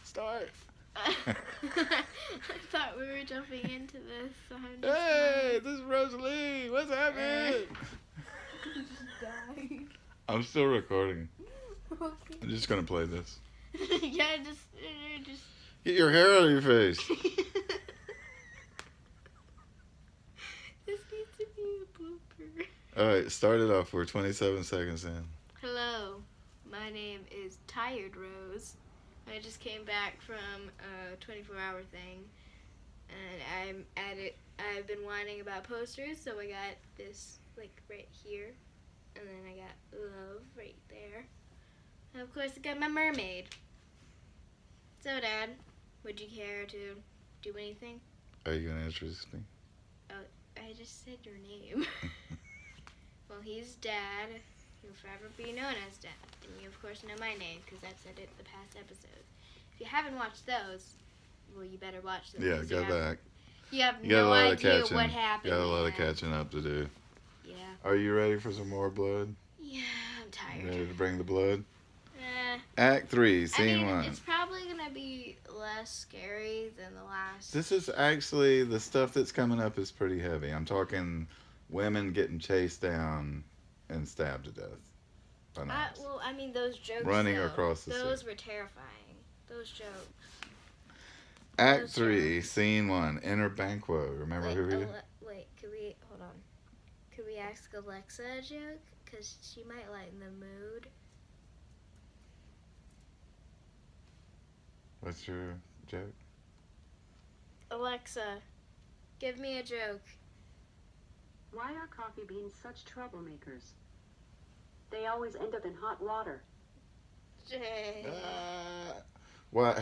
Start. I thought we were jumping into this, so I'm just Hey, this is Rosalee. What's happening? I'm still recording. Okay. I'm just gonna play this. Yeah, just Get your hair out of your face. This needs to be a blooper. Alright, start it off. We're 27 seconds in. Hello, my name is Tired Rose. I just came back from a 24-hour thing, and I'm at it. I've been whining about posters, so I got this like right here, and then I got love right there, and of course I got my mermaid. So, Dad, would you care to do anything? Are you gonna introduce me? Oh, I just said your name. Well, he's Dad. He'll forever be known as Dad. And you, of course, know my name because I've said it in the past episodes. If you haven't watched those, well, you better watch them. Yeah, go back. You have You got a no lot of idea catching. what happened. Got a lot of catching up to do. Yeah. Are you ready for some more blood? Yeah, I'm tired. Ready to bring the blood? Eh. Act 3, Scene 1. It's probably going to be less scary than the last. This is actually, the stuff that's coming up is pretty heavy. I'm talking women getting chased down and stabbed to death. Well, I mean, those jokes. Running though, across the those sea. were terrifying. Those jokes. Act 3, Scene 1. Enter Banquo. Remember who he is? Wait, hold on. Could we ask Alexa a joke? Because she might lighten the mood. What's your joke? Alexa, give me a joke. Why are coffee beans such troublemakers? They always end up in hot water. Why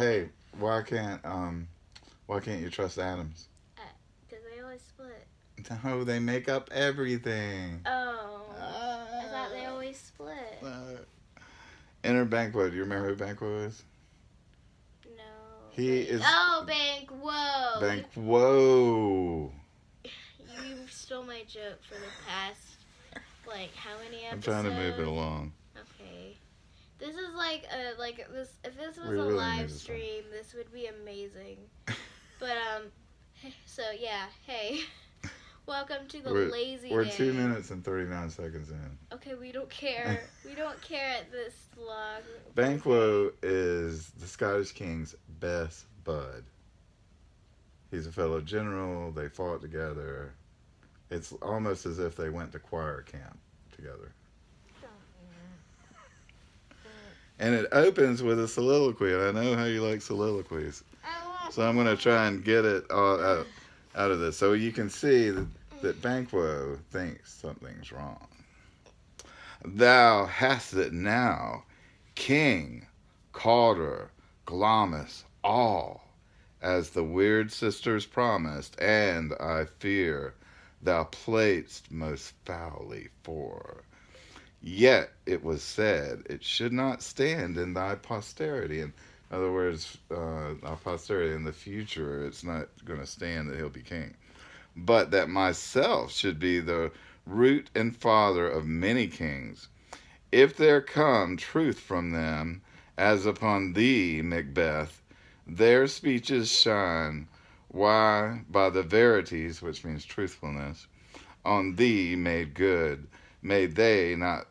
can't you trust atoms? Because they always split. No, they make up everything. Oh. I thought they always split. Enter Banquo. Do you remember who Banquo is? No. He is. Oh, Banquo. Banquo. You stole my joke for the past, like, how many episodes? I'm trying to move it along. Okay. This is this. If this was We a really live need to stop. stream, this would be amazing. But so yeah, hey, welcome to the lazy We're day. 2 minutes and 39 seconds in. Okay, we don't care. We don't care at this vlog. Banquo is the Scottish king's best bud. He's a fellow general. They fought together. It's almost as if they went to choir camp together. And it opens with a soliloquy, and I know how you like soliloquies. So I'm going to try and get it all out of this. So you can see that Banquo thinks something's wrong. Thou hast it now, King, Calder, Glamis, all, as the weird sisters promised, and I fear thou playedst most foully for. Yet it was said it should not stand in thy posterity. In other words, our posterity in the future, it's not going to stand that he'll be king. But that myself should be the root and father of many kings, if there come truth from them, as upon thee, Macbeth, their speeches shine. Why, by the verities, which means truthfulness, on thee made good, may they not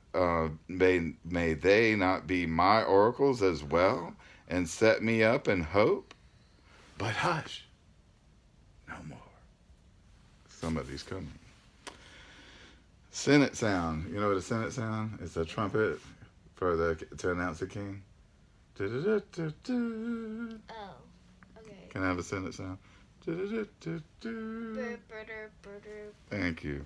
be my oracles as well, and set me up in hope? But hush, no more. Somebody's coming. Senate sound. You know what a Senate sound? It's a trumpet to announce the king. Du-du-du-du-du. Oh, okay. Can I have a Senate sound? Du-du-du-du-du. Thank you.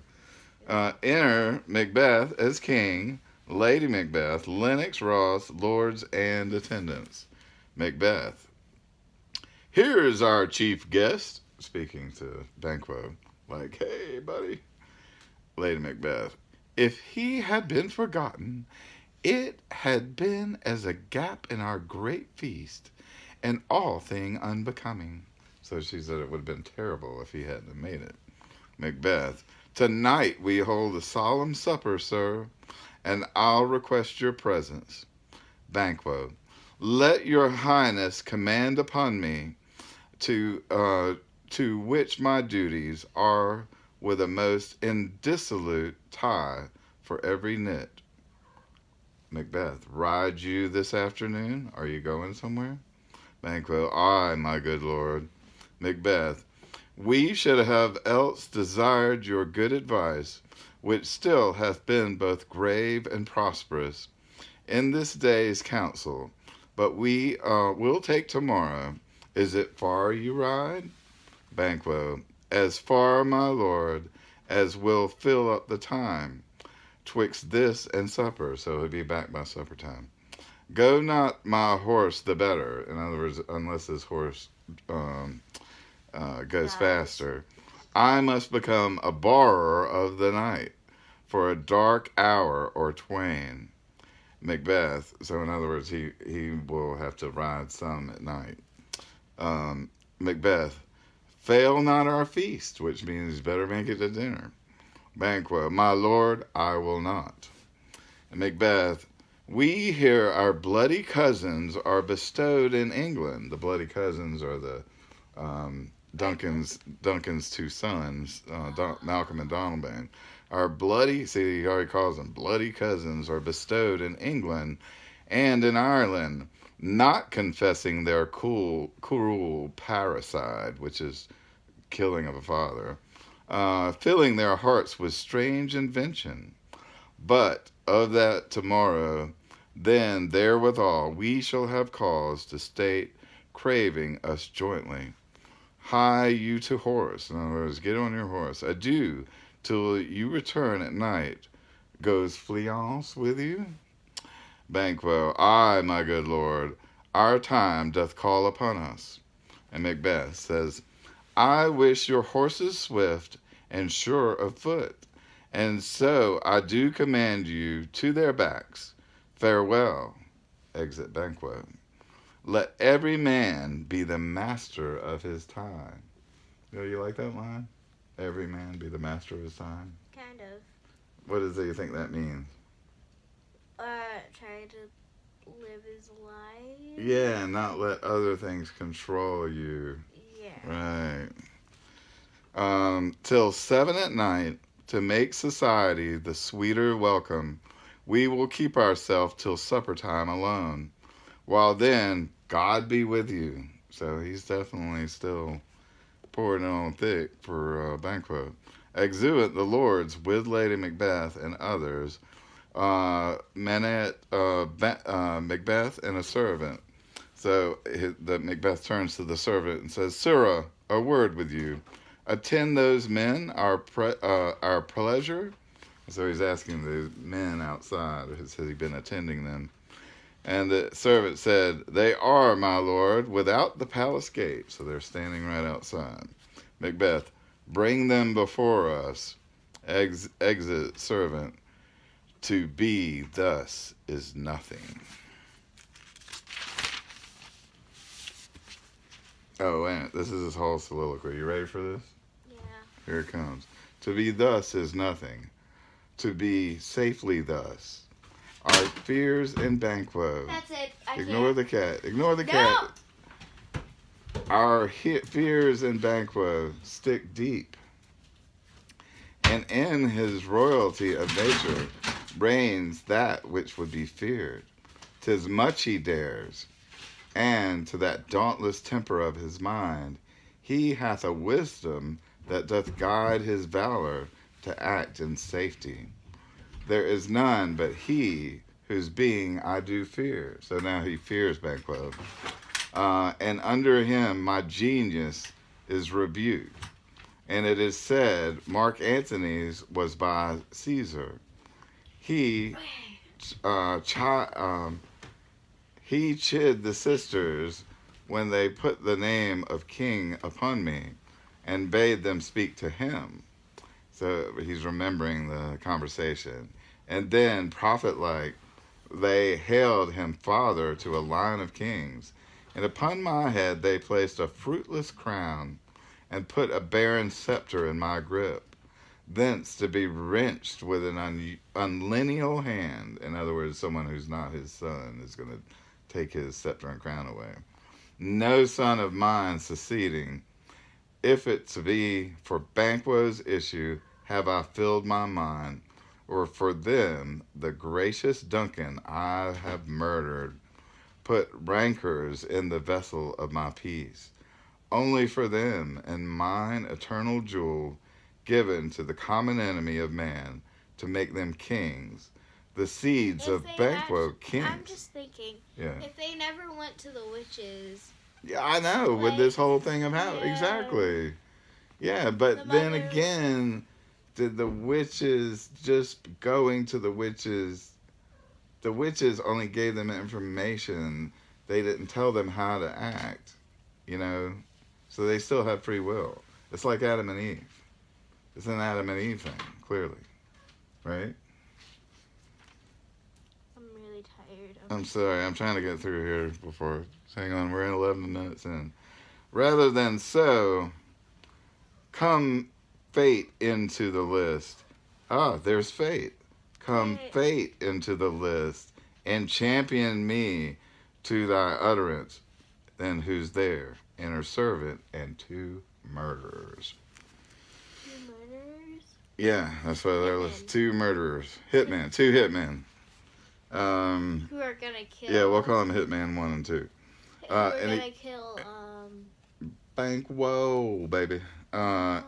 Enter Macbeth as king, Lady Macbeth, Lennox Ross, lords and attendants. Macbeth. Here is our chief guest, speaking to Banquo, like, hey, buddy. Lady Macbeth. If he had been forgotten, It had been as a gap in our great feast, and all thing unbecoming. So she said it would have been terrible if he hadn't have made it. Macbeth, tonight we hold a solemn supper, sir, and I'll request your presence. Banquo, let your highness command upon me to which my duties are with a most indissolute tie for every knit. Macbeth, ride you this afternoon? Are you going somewhere? Banquo, aye, my good lord. Macbeth, we should have else desired your good advice, which still hath been both grave and prosperous, in this day's council, but we will take tomorrow. Is it far you ride? Banquo, as far, my lord, as will fill up the time, twixt this and supper, so he'll be back by supper time. Go not my horse the better, in other words, unless his horse goes faster. I must become a borrower of the night, for a dark hour or twain. Macbeth, so in other words, he will have to ride some at night. Macbeth, fail not our feast, which means better make it to dinner. Banquo, my lord, I will not. Macbeth, we here, our bloody cousins, are bestowed in England. The bloody cousins are the Duncan's two sons, Malcolm and Donalbain. Our bloody, see, he already calls them bloody cousins, are bestowed in England and in Ireland, not confessing their cruel parricide, which is killing of a father, filling their hearts with strange invention. But of that tomorrow, then therewithal we shall have cause to state craving us jointly. Hie you to horse, in other words, get on your horse. Adieu, till you return at night. Goes Fleance with you? Banquo, aye, my good lord, our time doth call upon us. And Macbeth says, I wish your horses swift and sure of foot, and so I do command you to their backs. Farewell. Exit Banquo. Let every man be the master of his time. You like that line? Every man be the master of his time? Kind of. What does you think that means? Try to live his life. Yeah, not let other things control you. Yeah. Right. Till 7 at night, to make society the sweeter welcome, we will keep ourselves till supper time alone. While then, God be with you. So he's definitely still pouring it on thick for Banquo. Exuit the lords with Lady Macbeth and others, Macbeth and a servant. So the Macbeth turns to the servant and says, Sirrah, a word with you. Attend those men our pleasure. So he's asking the men outside, has he been attending them? And the servant said, They are, my lord, without the palace gate. So they're standing right outside. Macbeth, bring them before us. Exit servant. To be thus is nothing. Oh, and this is his whole soliloquy. You ready for this? Yeah. Here it comes. To be thus is nothing. To be safely thus. Our fears in Banquo. That's it. Ignore the cat. Ignore the No! cat. Our fears in Banquo stick deep. And in his royalty of nature reigns that which would be feared. 'Tis much he dares. And to that dauntless temper of his mind, he hath a wisdom that doth guide his valor to act in safety. There is none but he whose being I do fear. So now he fears Banquo. And under him my genius is rebuked. And it is said Mark Antony's was by Caesar. He chid the sisters when they put the name of king upon me and bade them speak to him. So he's remembering the conversation. And then, prophet-like, they hailed him father to a line of kings. And upon my head they placed a fruitless crown, and put a barren scepter in my grip, thence to be wrenched with an unlineal hand. In other words, someone who's not his son is going to take his scepter and crown away. No son of mine succeeding, if it to be for Banquo's issue, have I filled my mind, or for them, the gracious Duncan, I have murdered, put rancors in the vessel of my peace, only for them, and mine eternal jewel, given to the common enemy of man, to make them kings, the seeds of Banquo kings. I'm just thinking, if they never went to the witches. Yeah, I know, with this whole thing of how, exactly. Yeah, but then again, did the witches just going to the witches only gave them information. They didn't tell them how to act, you know? So they still have free will. It's like Adam and Eve. It's an Adam and Eve thing, clearly. Right? I'm really tired. I'm sorry, I'm trying to get through here before. Hang on, we're in 11 minutes in. Rather than so, come fate into the list. Ah, there's fate. Come fate into the list, and champion me to thy utterance. Then who's there? Inner servant and 2 murderers. 2 murderers? Yeah, that's why there was 2 murderers. Hitmen, 2 hitmen. Who are gonna kill? Yeah, we'll call them Hitman 1 and 2. Who are gonna kill? Banquo, baby. And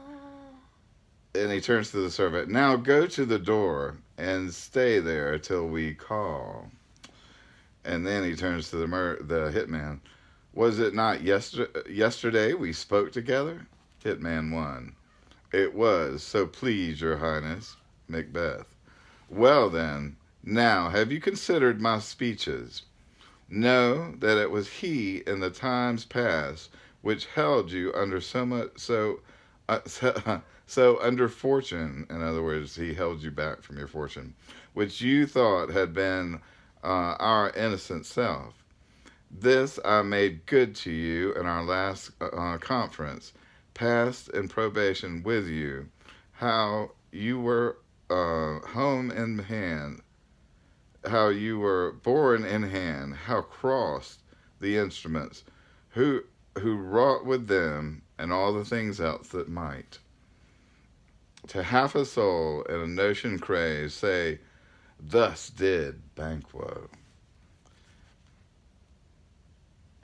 he turns to the servant. Now go to the door and stay there till we call. And then he turns to the hitman. Was it not yesterday we spoke together? Hitman 1. It was, so please your highness. Macbeth. Well then, now have you considered my speeches? Know that it was he in the times past which held you under so under fortune. In other words, he held you back from your fortune, which you thought had been our innocent self. This I made good to you in our last conference, passed in probation with you, how you were home in hand, how you were born in hand, how crossed the instruments, who wrought with them, and all the things else that might. To half a soul and a notion crazed, say, thus did Banquo.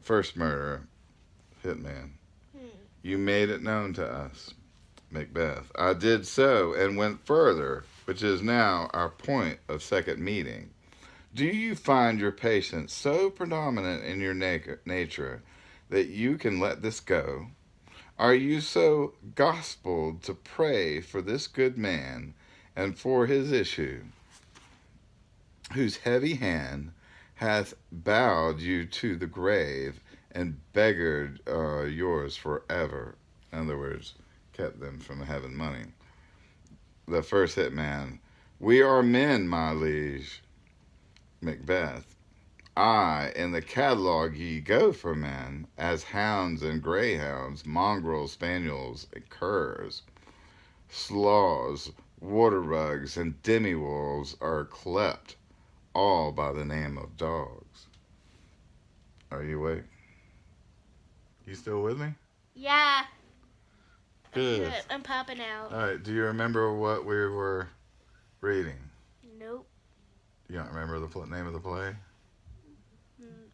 First murder, hitman. You made it known to us, Macbeth. I did so and went further, which is now our point of second meeting. Do you find your patience so predominant in your nature that you can let this go? Are you so gospeled to pray for this good man and for his issue, whose heavy hand hath bowed you to the grave and beggared yours forever? In other words, kept them from having money. The first hitman. We are men, my liege. Macbeth. Aye, in the catalogue ye go for men, as hounds and greyhounds, mongrels, spaniels, and curs. Slaws, water rugs, and demi-wolves are clept, all by the name of dogs. Are you awake? You still with me? Yeah. Good. I'm popping out. All right, do you remember what we were reading? Nope. You don't remember the name of the play?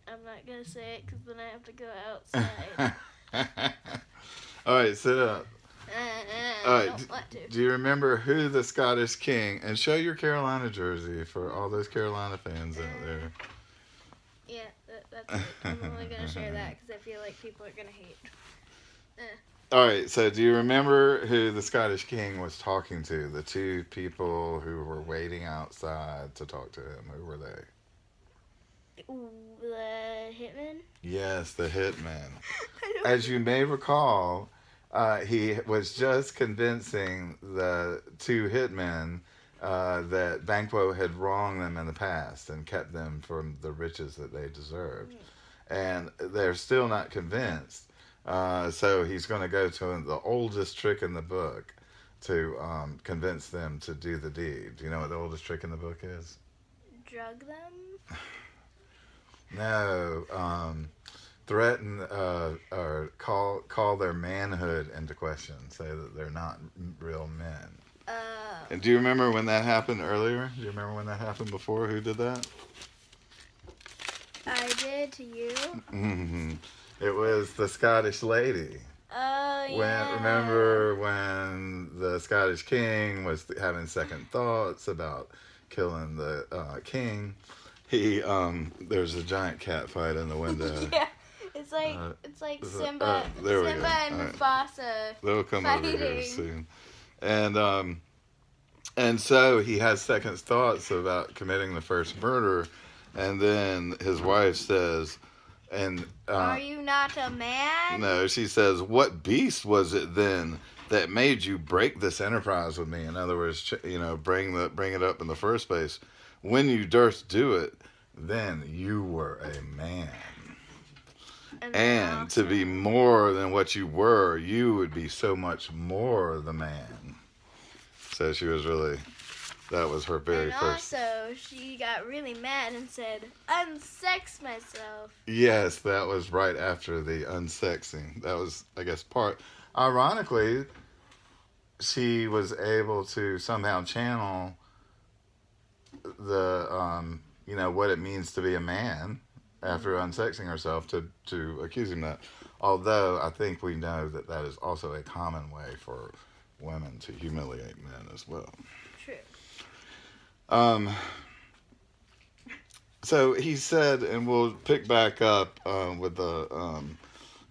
I'm not going to say it because then I have to go outside. All right, sit up. All right, I don't want to. Do you remember who the Scottish king, and show your Carolina jersey for all those Carolina fans out there. Yeah, that's it. I'm only going to share that because I feel like people are going to hate. All right, so do you remember who the Scottish king was talking to? The 2 people who were waiting outside to talk to him. Who were they? The hitman? Yes, the hitman. As you may recall, he was just convincing the 2 hitmen that Banquo had wronged them in the past and kept them from the riches that they deserved. And they're still not convinced. So he's going to go to the oldest trick in the book to convince them to do the deed. Do you know what the oldest trick in the book is? Drug them? No. Threaten or call their manhood into question. Say that they're not real men. And do you remember when that happened earlier? Do you remember when that happened before? Who did that? I did to you. Mm-hmm. It was the Scottish lady. Oh, yeah. Remember when the Scottish king was having second thoughts about killing the king? There's a giant cat fight in the window. Yeah. It's like Simba and Mufasa. They'll come fighting. over here soon. And so he has second thoughts about committing the first murder, and then his wife says, "Are you not a man?" No, she says, "What beast was it then that made you break this enterprise with me?" In other words, bring it up in the first place. When you durst do it, then you were a man. And to be more than what you were, you would be so much more the man. So she was really, that was her very first. And also, she got really mad and said, "Unsex myself." Yes, that was right after the unsexing. That was, I guess, ironically, she was able to somehow channel the, what it means to be a man after unsexing herself to accuse him of that. Although I think we know that is also a common way for women to humiliate men as well. True. So he said, and we'll pick back up with the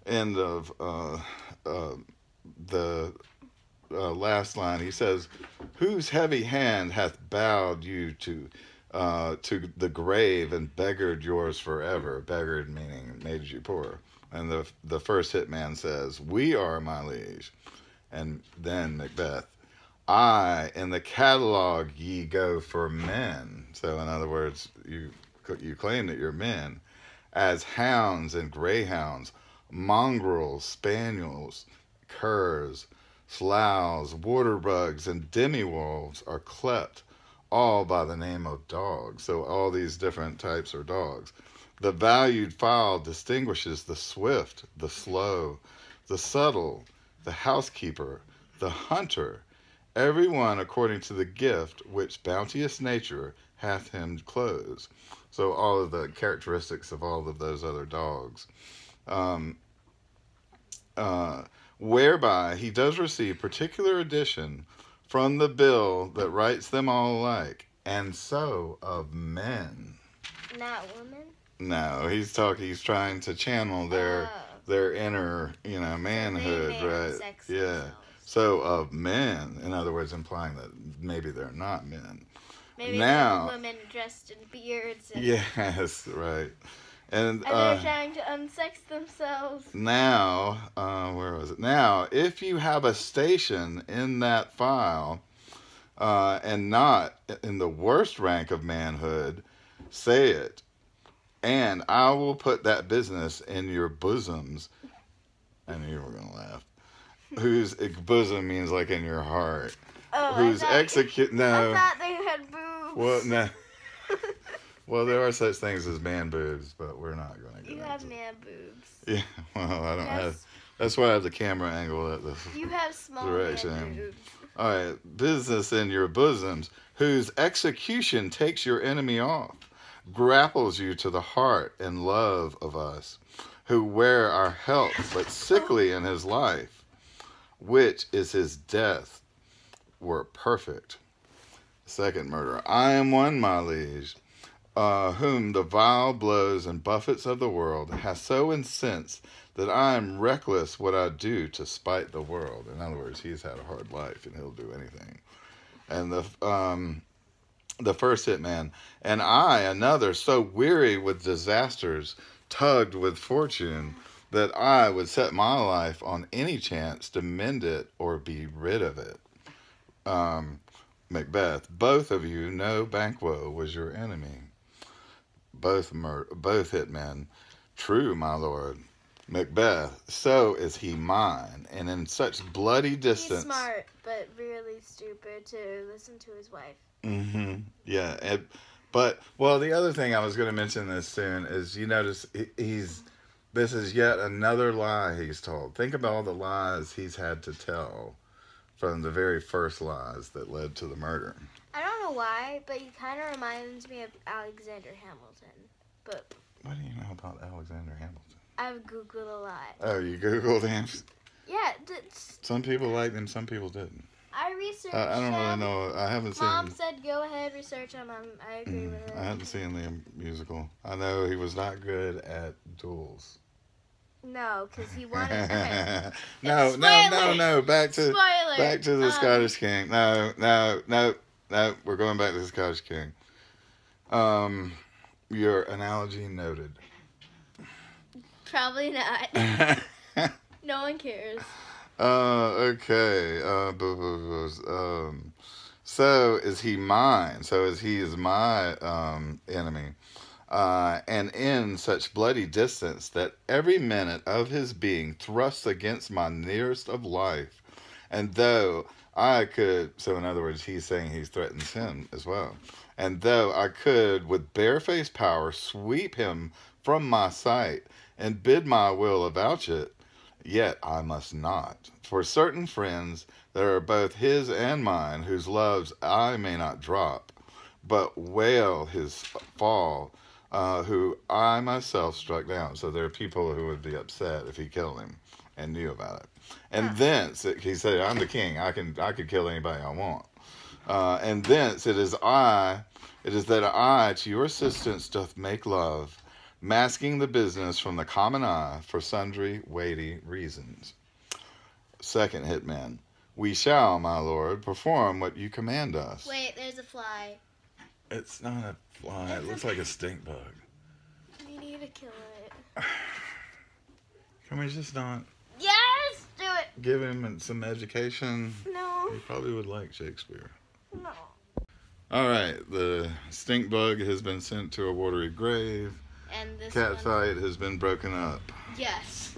end of the last line. He says, "Whose heavy hand hath bowed you to the grave and beggared yours forever?" Beggared meaning made you poor. And the first hitman says, "We are, my liege." And then Macbeth, "I in the catalogue ye go for men." So in other words, you claim that you're men, "as hounds and greyhounds, mongrels, spaniels, curs, sloughs, water bugs, and demi-wolves are clept, all by the name of dogs." So all these different types are dogs. "The valued file distinguishes the swift, the slow, the subtle, the housekeeper, the hunter, every one according to the gift which bounteous nature hath him clothes." So all of the characteristics of all of those other dogs. Whereby he does receive particular addition from the bill that writes them all alike, and so of men. Not women? No, he's trying to channel their inner, manhood, right? Yeah. Themselves. So of men, in other words, implying that maybe they're not men. Maybe now, they're women dressed in beards. Yes, right. And they're trying to unsex themselves. Now, where was it? Now, if you have a station in that file, and not in the worst rank of manhood, say it, and I will put that business in your bosoms. I knew you were going to laugh. Whose bosom means like in your heart. Oh, Who's no. I thought they had boobs. Well, no. Well, there are such things as man boobs, but we're not going to get into it. You have man boobs. Yeah, well, I don't have. That's why I have the camera angle at this You have small direction. man boobs. All right, business in your bosoms, whose execution takes your enemy off, grapples you to the heart and love of us, who wear our health but sickly in his life, which is his death, were perfect. Second murder. I am one, my liege, whom the vile blows and buffets of the world has so incensed that I am reckless what I do to spite the world. In other words, he's had a hard life and he'll do anything. And the first hitman, and I, another, so weary with disasters, tugged with fortune, that I would set my life on any chance to mend it or be rid of it. Macbeth, both of you know Banquo was your enemy. Both hitmen. True, my lord. Macbeth, so is he mine, and in such bloody distance. He's smart, but really stupid to listen to his wife. Mm-hmm. Yeah, but the other thing I was going to mention this soon is you notice this is yet another lie he's told. Think about all the lies he's had to tell from the very first lies that led to the murder. I don't know why, but he kind of reminds me of Alexander Hamilton. But what do you know about Alexander Hamilton? I've Googled a lot. Oh, you Googled him? Yeah. Some people liked him, some people didn't. I researched I don't really him. know. I haven't seen. Mom said go ahead, research him. I agree with it. I haven't seen the musical. I know he was not good at duels. No, because he wanted. No. Back to the Scottish King. No. We're going back to the Scottish King. Your analogy noted. Probably not. No one cares. Okay. So is he mine? So he is my enemy. And in such bloody distance that every minute of his being thrusts against my nearest of life. And though I could, so in other words, he's saying he threatens him as well. And though I could, with barefaced power, sweep him from my sight and bid my will avouch it, yet I must not. For certain friends that are both his and mine, whose loves I may not drop, but wail his fall, who I myself struck down. So there are people who would be upset if he killed him and knew about it. And thence, he said, I'm the king. I could kill anybody I want. And thence it is that I to your assistance doth make love, masking the business from the common eye for sundry weighty reasons. Second hitman, we shall, my lord, perform what you command us. Wait, there's a fly. It's not a fly. It looks like a stink bug. We need to kill it. Can we just not? Yes, do it. Give him some education. No. He probably would like Shakespeare. No. All right, the stink bug has been sent to a watery grave. And this cat fight has been broken up. Yes.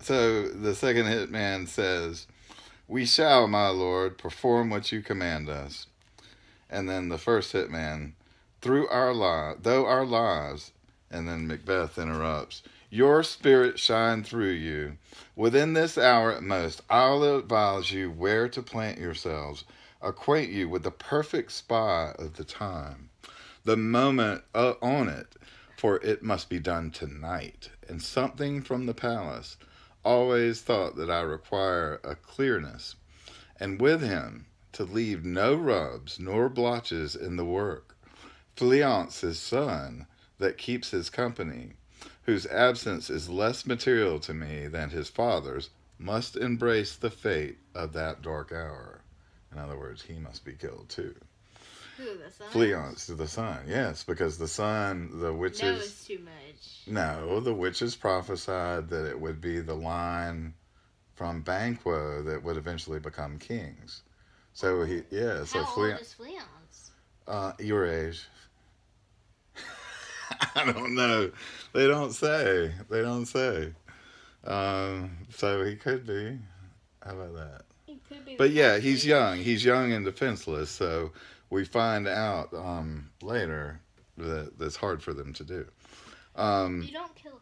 So the second hitman says, we shall, my lord, perform what you command us. And then the first hitman, though our lives, and then Macbeth interrupts, your spirit shine through you. Within this hour at most, I'll advise you where to plant yourselves, acquaint you with the perfect spy of the time, the moment on it, for it must be done tonight. And something from the palace always thought that I require a clearness, and with him to leave no rubs nor blotches in the work. Fleance, his son, that keeps his company, whose absence is less material to me than his father's, must embrace the fate of that dark hour. In other words, he must be killed too. Who, the son? Fleance, the son, yes, because the son, the witches... knows too much. No, the witches prophesied that it would be the line from Banquo that would eventually become kings. So he, yeah. So How old is Fleance? Your age. I don't know. They don't say. So he could be. How about that? He could be. But yeah, he's young. He's young and defenseless. So we find out later that that's hard for them to do. You don't kill a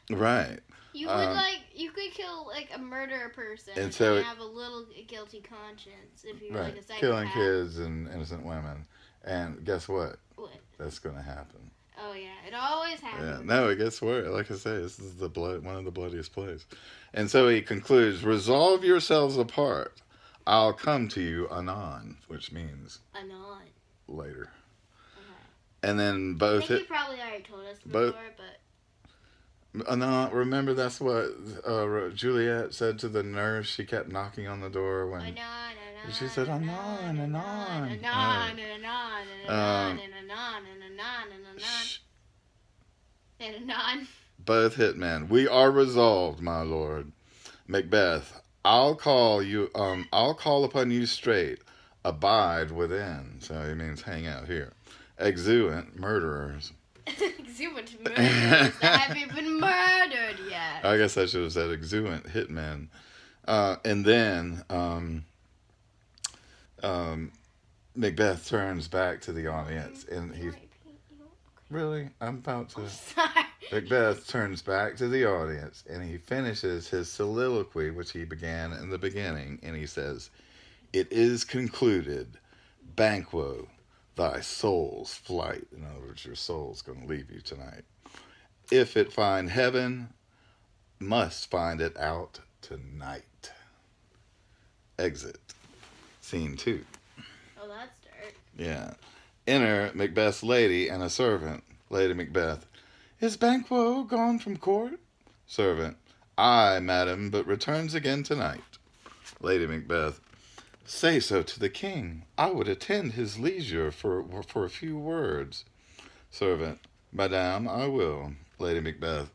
kid. Right. You would you could kill like a murderer person and so have a little guilty conscience if you're right, like a psychopath. killing kids and innocent women, and guess what? What? That's going to happen. Oh yeah, it always happens. Yeah, no, it gets worse. Like I say, this is one of the bloodiest plays. And so he concludes: "Resolve yourselves apart. I'll come to you anon," which means anon later. Okay. And then both. I think you probably already told us before, but. Anon. Remember, that's what Juliet said to the nurse. She kept knocking on the door when. Anon. She said, anon. Both hitmen. We are resolved, my lord. Macbeth, I'll call you. I'll call upon you straight. Abide within. So he means hang out here. Exuent murderers. Exuent murderers that haven't been murdered yet. I guess I should have said exuent hitmen. And then Macbeth turns back to the audience, and he. Really? I'm about to. Sorry. Macbeth turns back to the audience, and he finishes his soliloquy, which he began in the beginning, and he says, "It is concluded, Banquo, thy soul's flight." In other words, your soul's going to leave you tonight. If it find heaven, must find it out tonight. Exit. Scene 2. Oh, that's dark. Yeah. Enter Macbeth's lady and a servant. Lady Macbeth. Is Banquo gone from court? Servant. Aye, madam, but returns again tonight. Lady Macbeth. Say so to the king. I would attend his leisure for a few words. Servant. Madame, I will. Lady Macbeth.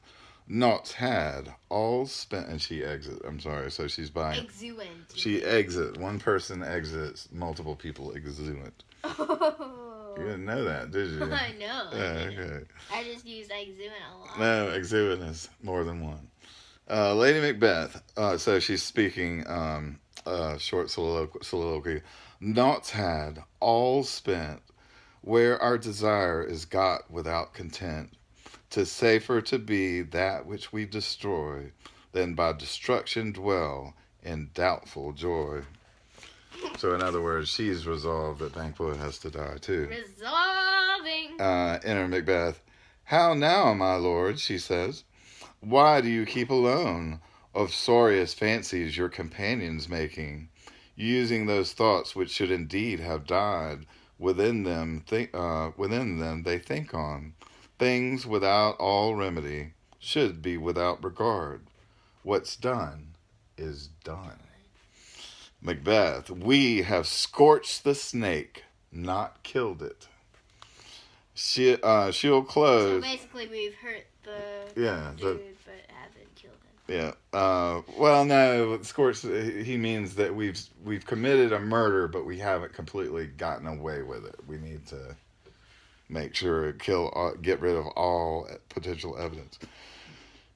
Naught's had, all spent, and she exits. I'm sorry, so she's buying. Exuent. She exits. One person exits, multiple people exuent. Oh. You didn't know that, did you? I know. Yeah, okay. I just used exuent a lot. No, exuent is more than one. Lady Macbeth, so she's speaking short soliloquy. Naught's had, all spent, where our desire is got without content. 'Tis safer to be that which we destroy than by destruction dwell in doubtful joy. So in other words, she's resolved that Banquo has to die too. Resolving. Enter Macbeth. How now, my lord, she says. Why do you keep alone? Of sorriest fancies your companions making, using those thoughts which should indeed have died within them they think on. Things without all remedy should be without regard. What's done is done. Macbeth, we have scorched the snake, not killed it. She'll close. So basically, we've hurt the dude, but haven't killed him. Yeah. Well, no, scorched. He means that we've committed a murder, but we haven't completely gotten away with it. We need to make sure get rid of all potential evidence.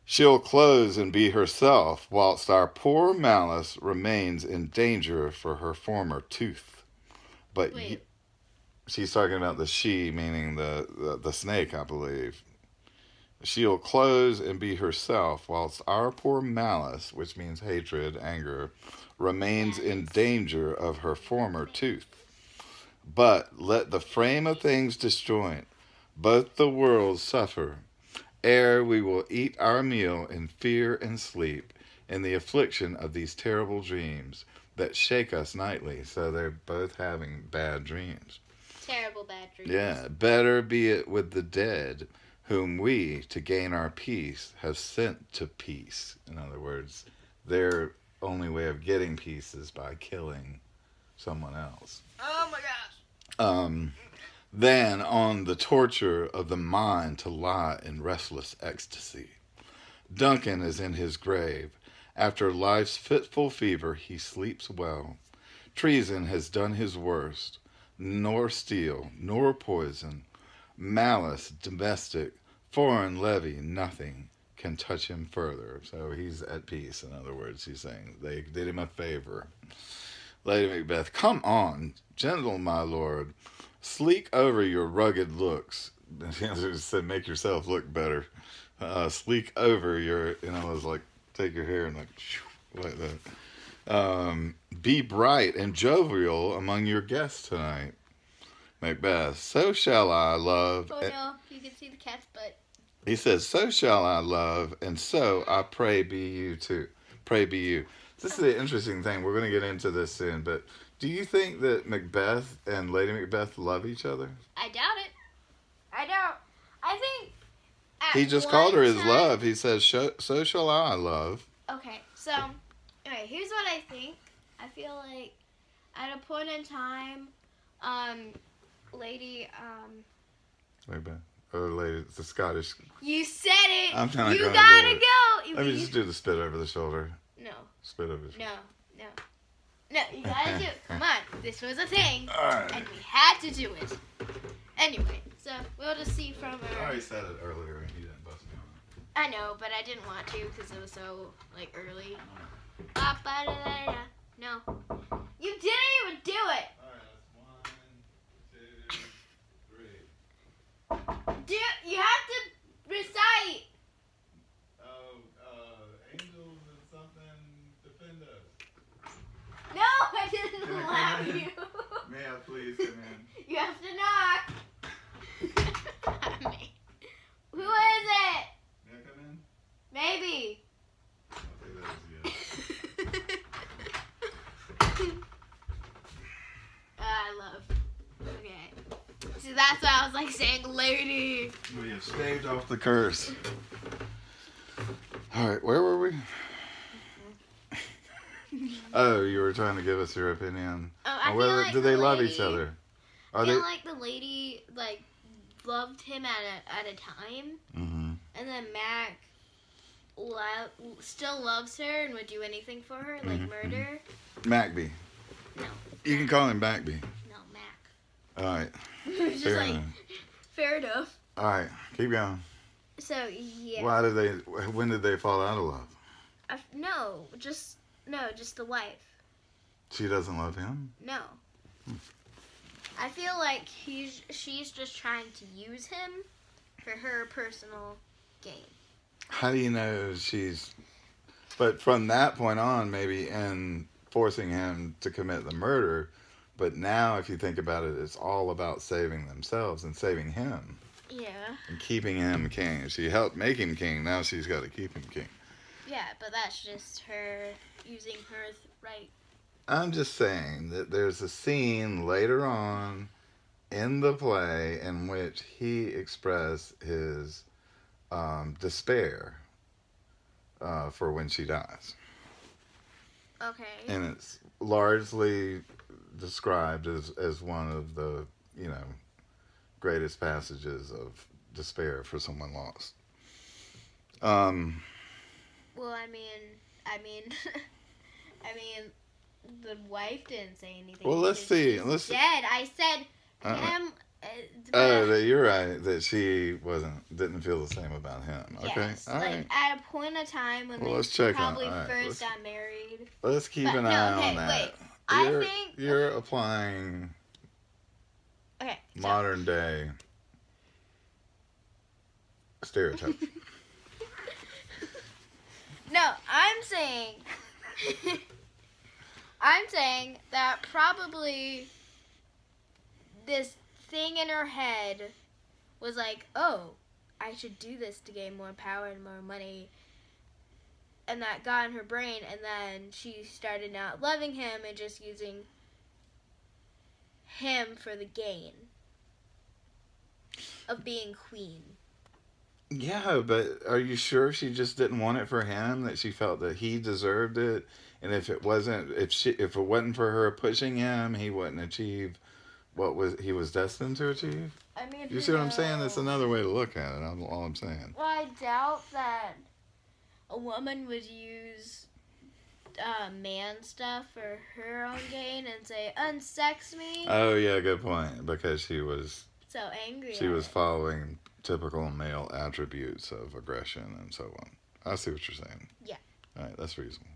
She'll close and be herself, whilst our poor Malice remains in danger for her former tooth. But she's talking about the she, meaning the snake, I believe. She'll close and be herself, whilst our poor Malice, which means hatred, anger, remains in danger of her former tooth. But let the frame of things disjoint, both the worlds suffer, ere we will eat our meal in fear and sleep, in the affliction of these terrible dreams that shake us nightly. So they're both having bad dreams. Terrible bad dreams. Yeah, better be it with the dead, whom we, to gain our peace, have sent to peace. In other words, their only way of getting peace is by killing someone else. Oh my gosh. Than on the torture of the mind to lie in restless ecstasy. Duncan is in his grave. After life's fitful fever, he sleeps well. Treason has done his worst. Nor steel, nor poison, malice, domestic, foreign levy, nothing can touch him further. So he's at peace, in other words. He's saying they did him a favor. Lady Macbeth, come on, gentle my lord, sleek over your rugged looks. She said, make yourself look better. Sleek over your, it was like, take your hair and like that. Be bright and jovial among your guests tonight. Macbeth, so shall I love. Oh no, you can see the cat's butt. He says, so shall I love, and so I pray be you too. Pray be you. This is an interesting thing. We're going to get into this soon, but do you think that Macbeth and Lady Macbeth love each other? I doubt it. I think he just called her his love. He says, so shall I love. Okay, so, alright, here's what I think. I feel like at a point in time, Lady, Macbeth. Or Lady, it's the Scottish. You said it! I'm not you gonna gotta do it. go! Let me just do the spit over the shoulder. No. Spit over his face. No. No, you gotta do it. Come on. This was a thing. Alright. And we had to do it. Anyway, so we'll just see from I our... already said it earlier and you didn't bust me on it. I know, but I didn't want to because it was so, like, early. Ba-ba-da-da-da. No. You didn't even do it! Alright, that's 1, 2, 3. You have to recite. Angels and something defend us. No, I didn't Can I allow come in? you. May I please come in? You have to knock. Who is it? May I come in? Maybe. I'll say that as yes. I love. Okay. So that's why I was like saying lady. We have staved off the curse. Alright, where were we? Oh, you were trying to give us your opinion. I Whether feel like do they the love lady- each other? I Are feel they? like the lady like loved him at a time, Mm-hmm. and then Mac still loves her and would do anything for her, like Mhm, murder. Macby. No. You can call him Macby. No, Mac. Alright. Just Fair like enough. fair enough. Alright, keep going. So yeah. When did they fall out of love? Just the wife. She doesn't love him? No. I feel like she's just trying to use him for her personal gain. How do you know she's... But from that point on, maybe, and forcing him to commit the murder, but now if you think about it, it's all about saving themselves and saving him. Yeah. And keeping him king. She helped make him king, now she's got to keep him king. Yeah, but that's just her using her right. I'm just saying that there's a scene later on in the play in which he expressed his despair for when she dies. Okay. And it's largely described as one of the, greatest passages of despair for someone lost. Well, I mean, the wife didn't say anything. Well, let's see. Dead. I said him. You're right that she didn't feel the same about him. Okay, yes, all like right. at a point of time when Well, they let's check on it. probably All right, first got married. Let's keep But an no, eye okay, on that. wait. I think You're applying okay. So, modern day stereotypes. no, I'm saying that probably this thing in her head was like, oh, I should do this to gain more power and more money. And that got in her brain, and then she started not loving him and just using him for the gain of being queen. Yeah, but are you sure she just didn't want it for him? That she felt that he deserved it, and if it wasn't for her pushing him, he wouldn't achieve what he was destined to achieve. I mean, You see what I'm saying? That's another way to look at it. All I'm saying. Well, I doubt that a woman would use man stuff for her own gain and say, unsex me. Oh yeah, good point. Because she was So angry. she was following typical male attributes of aggression and so on. I see what you're saying. Yeah. All right, that's reasonable.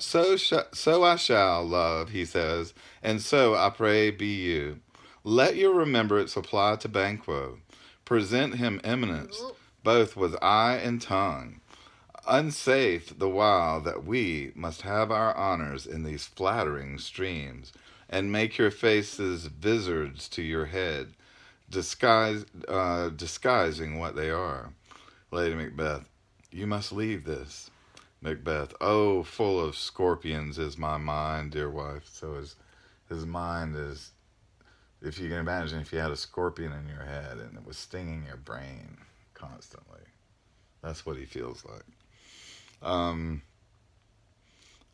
So I shall, love, he says, and so I pray be you. Let your remembrance apply to Banquo. Present him eminence, Ooh. both with eye and tongue. Unsafe the while that we must have our honors in these flattering streams, and make your faces vizards to your head, disguising what they are. Lady Macbeth, you must leave this. Macbeth, oh, full of scorpions is my mind, dear wife. So his mind is, if you can imagine, if you had a scorpion in your head and it was stinging your brain constantly. That's what he feels like.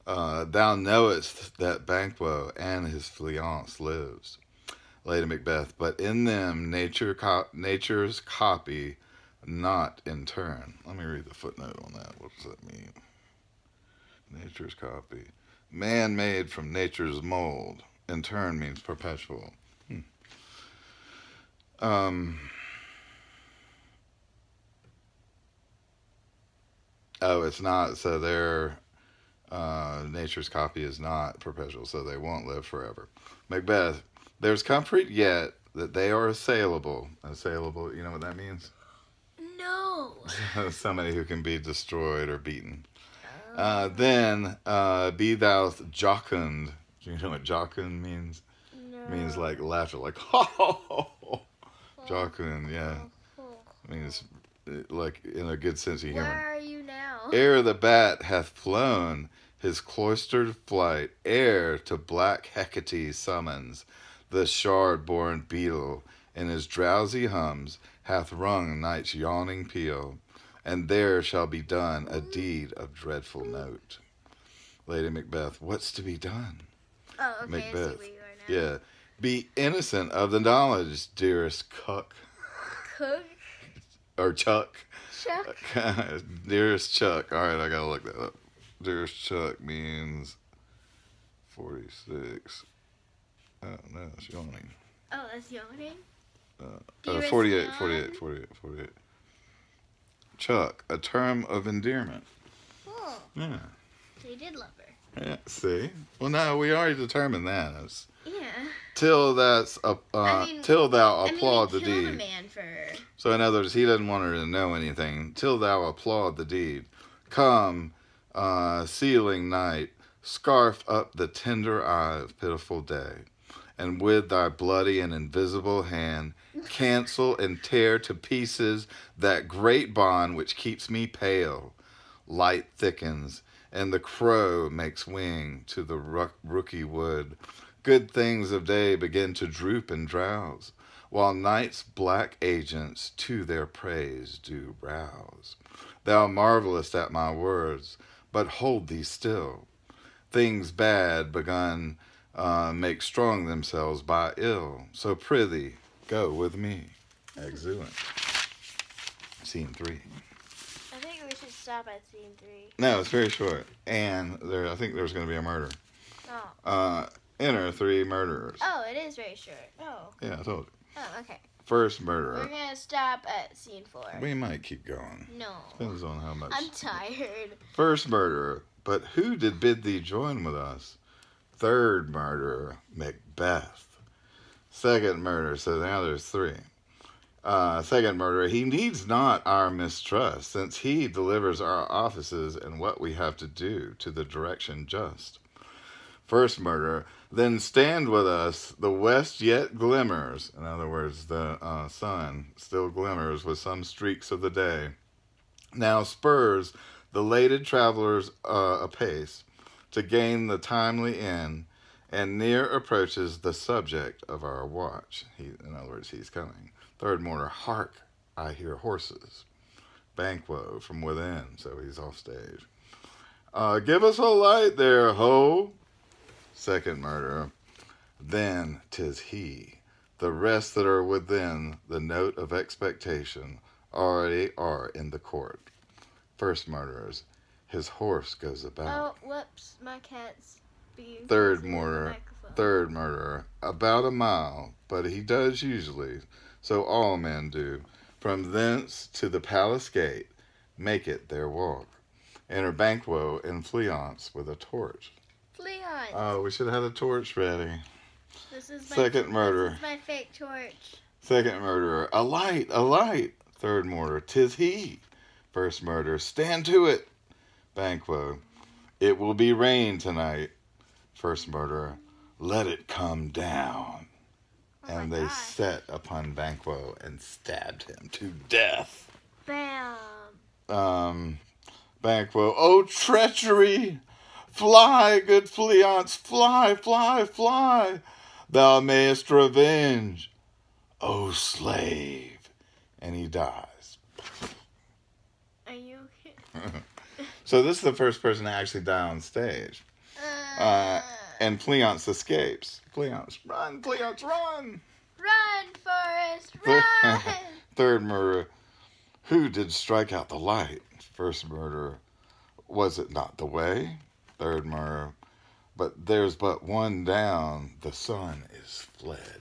Thou knowest that Banquo and his fiancée lives, Lady Macbeth, but in them nature's copy, not in turn. Let me read the footnote on that. What does that mean? Nature's copy. Man-made from nature's mold. In turn means perpetual. Oh, it's not. So their nature's copy is not perpetual, so they won't live forever. Macbeth. There's comfort yet that they are assailable. Assailable, you know what that means? No. Somebody who can be destroyed or beaten. Then be thou jocund. Do you know what jocund means? No. It means like laughter, like ho ho ho. Jocund, yeah. Means like in a good sense of humor. Where are you now? Ere the bat hath flown his cloistered flight, ere to black Hecate summons the shard-born beetle, in his drowsy hums hath rung night's yawning peal, and there shall be done a deed of dreadful note. Lady Macbeth, what's to be done? Oh, okay, Macbeth. I see where you are now. Yeah. Be innocent of the knowledge, dearest Cook. Cook? Or Chuck. Chuck? Dearest Chuck. All right, I gotta look that up. Dearest Chuck means 46. Oh, no, it's yawning. Oh, that's yawning? 48. Chuck, a term of endearment. Oh. Yeah. So you did love her. Yeah, see? Well, no, we already determined that. Yeah. Till till thou applaud the you killed deed. a man for her. So in other words, he doesn't want her to know anything. Till thou applaud the deed. Come, sealing night, scarf up the tender eye of pitiful day, and with thy bloody and invisible hand cancel and tear to pieces that great bond which keeps me pale. Light thickens, and the crow makes wing to the rooky wood. Good things of day begin to droop and drowse, while night's black agents to their praise do rouse. Thou marvelest at my words, but hold thee still. Things bad begun make strong themselves by ill. So prithee, go with me. Exeunt. Scene 3. I think we should stop at scene 3. No, it's very short. And I think there's going to be a murder. Oh. Enter 3 murderers. Oh, it is very short. Oh. Yeah, I told you. Oh, okay. First murderer. We're going to stop at scene 4. We might keep going. No. Depends on how much. I'm tired. First murderer. But who did bid thee join with us? Third murderer, Macbeth. Second murderer, so now there's 3. Second murderer, he needs not our mistrust, since he delivers our offices and what we have to do to the direction just. First murderer, then stand with us, the west yet glimmers. In other words, the sun still glimmers with some streaks of the day. Now spurs the lated travelers apace to gain the timely end, and near approaches the subject of our watch. In other words, he's coming. Third murderer, hark, I hear horses. Banquo from within, so he's off stage. Give us a light there, ho. Second murderer, then 'tis he. The rest that are within the note of expectation already are in the court. First murderers, his horse goes about. Oh, whoops, my cat's being Third close to the murderer, microphone. about a mile, but he does usually, so all men do. From thence to the palace gate, make it their walk. Enter Banquo and Fleance with a torch. Fleance. Oh, we should have had a torch ready. This is Second murderer. This is my fake torch. Second murderer, a light, a light. Third murderer, 'tis he. First murderer, stand to it. Banquo, it will be rain tonight. First murderer, let it come down. Oh and my they gosh. set upon Banquo and stabbed him to death. Bam. Banquo, oh treachery! Fly, good Fleance, fly, fly, fly! Thou mayest revenge, oh slave! And he dies. Are you okay? So this is the first person to actually die on stage. And Fleance escapes. Fleance, run, Fleance, run! Run, Forrest, run! Third murderer, who did strike out the light? First murderer, was it not the way? Third murder. But there's but one down. The sun is fled.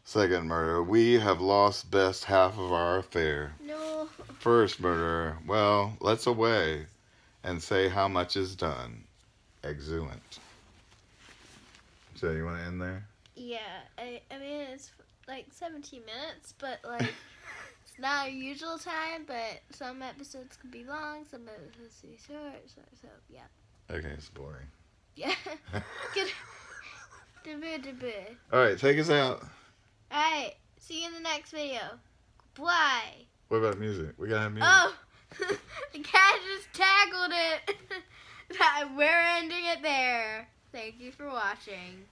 Second murder. We have lost best half of our affair. No. First murder. Well, let's away and say how much is done. Exeunt. So you want to end there? Yeah, I mean, it's like 17 minutes, but like, it's not our usual time, but some episodes can be long, some episodes can be short, so yeah. Okay, it's boring. Yeah. Good. Debut. Alright, take us out. Alright, see you in the next video. Bye. What about music? We gotta have music. Oh, the cat just tackled it. We're ending it there. Thank you for watching.